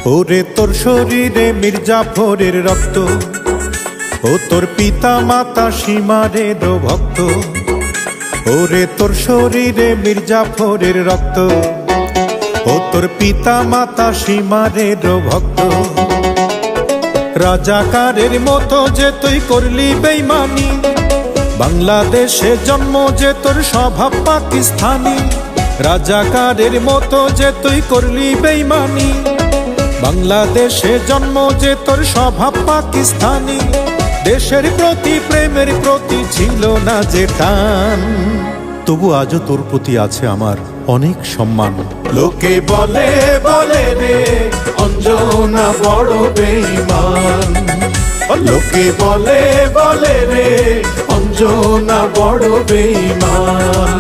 ওরে তোর শরীরে মির্জাফরের রক্ত, ও তোর পিতা মাতা সীমারের ভক্ত। ওরে তোর শরীরে মির্জাফরের রক্ত, ও তোর পিতা মাতা সীমারের ভক্ত। রাজাকারের মতো যে তুই করলি বেঈমানি, বাংলাদেশে জন্ম যে তোর স্বভাব পাকিস্তানি। রাজাকারের মতো যে তুই করলি বেঈমানি, বাংলাদেশে জন্ম যে তোর স্বভাব পাকিস্তানি। দেশের প্রতি প্রেমের প্রতি ছিল না যে টান, তবু আজও তোর প্রতি আছে আমার অনেক সম্মান। লোকে বলে বলে রে অঞ্জনা বড় বেঈমান, লোকে বলে বলে রে অঞ্জনা বড় বেঈমান।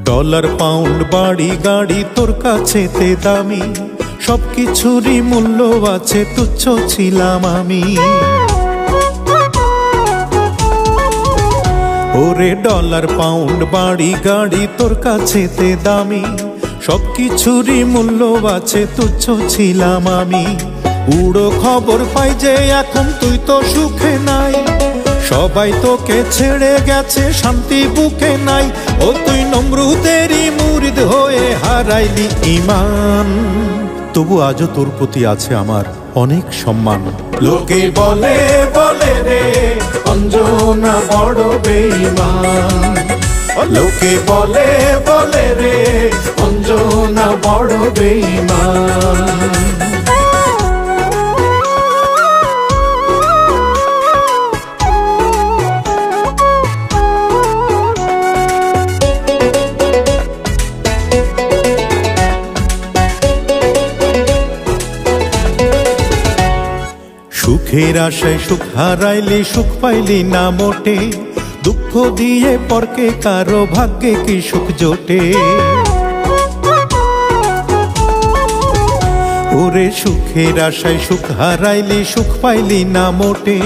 ডলার পাউন্ড বাড়ি গাড়ি তোর কাছেতে দামি, সবকিছুরই মূল্য আছে, তুচ্ছ ছিলাম আমি। ওরে ডলার পাউন্ড বাড়ি গাড়ি তোর কাছেতে দামি, সবকিছুরই মূল্য আছে, তুচ্ছ ছিলাম আমি। উড়ো খবর পাই যে এখন তুই তো সুখে নাই, সবাই তোকে ছেড়ে গেছে, শান্তি বুকে নাই। ও তুই নমরুদেরই মুরিদ হয়ে হারাইলি ঈমান, তবু আজও তোর প্রতি আছে আমার অনেক সম্মান। লোকে বলে বলে রে অঞ্জনা বড় বেঈমান, লোকে বলে বলে রে অঞ্জনা বড় বেঈমান। সুখের আশায় সুখ হারাইলি, সুখ পাইলি না মোটে, দুঃখ দিয়ে পরকে কারো ভাগ্যে কি সুখ জোটে। ওরে সুখের আশায় সুখ হারাইলি, সুখ পাইলি না মোটে,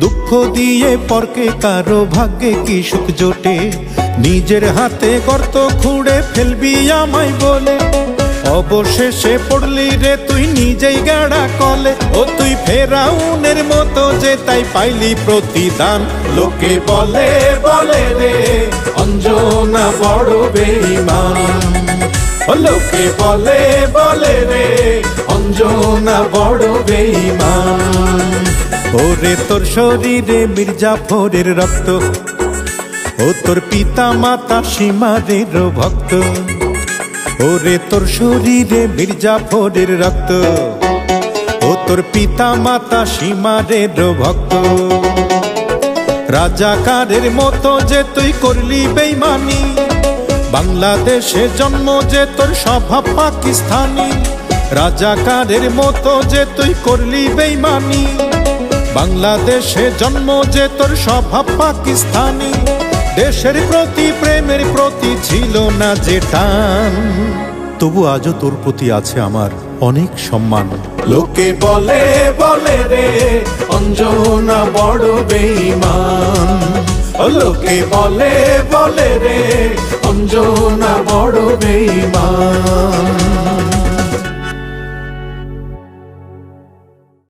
দুঃখ দিয়ে পরকে কারো ভাগ্যে কি সুখ জোটে। নিজের হাতে গর্ত খুঁড়ে ফেলবি আমায় বলে, অবশেষে পড়লি রে তুই নিজেই গাড়া কলে। ও তুই ফেরাউনের মতো যে তাই পাইলি প্রতিদান। লোকে বলে বলে রে অঞ্জনা বড় বেঈমান, লোকে বলে বলে রে অঞ্জনা বড় বেঈমান। ওরে তোর শরীরে মির্জাফরের রক্ত, ও তোর পিতা মাতা সীমারের ভক্ত। ওরে তোর শরীরে মির্জাফরের রক্ত, ও তোর পিতা মাতা সীমারের ভক্ত। রাজাকারের মতো যে তুই করলি বেঈমানি, বাংলাদেশে জন্ম যে তোর স্বভাব পাকিস্তানি। রাজাকারের মতো যে তুই করলি বেঈমানি, বাংলাদেশে জন্ম যে তোর স্বভাব পাকিস্তানি। দেশের প্রতি প্রেমের প্রতি ছিল না যে টান, তবু আজও তোর প্রতি আছে আমার অনেক সম্মান। লোকে বলে বলে রে অঞ্জনা বড় বেঈমান, লোকে বলে বলে রে অঞ্জনা বড় বেঈমান।